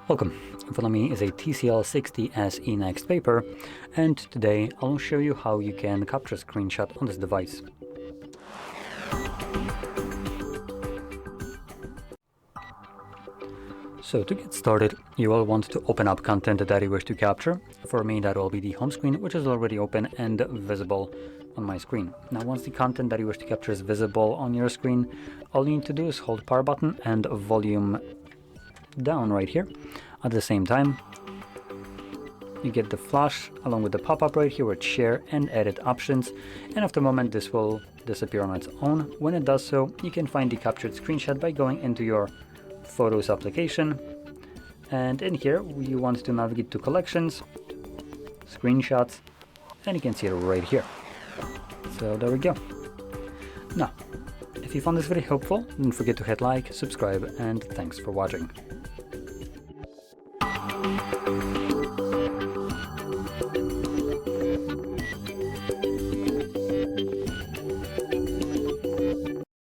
Welcome. In front of me is a TCL 60 SE NXTpaper, and today I'll show you how you can capture a screenshot on this device. So to get started, you will want to open up content that you wish to capture. For me, that will be the home screen, which is already open and visible on my screen. Now, once the content that you wish to capture is visible on your screen, all you need to do is hold power button and volume down right here. At the same time, you get the flash along with the pop-up right here with share and edit options, and after a moment this will disappear on its own. When it does so, you can find the captured screenshot by going into your Photos application, and in here you want to navigate to Collections, Screenshots, and you can see it right here. So there we go. Now, if you found this video helpful, don't forget to hit like, subscribe, and thanks for watching.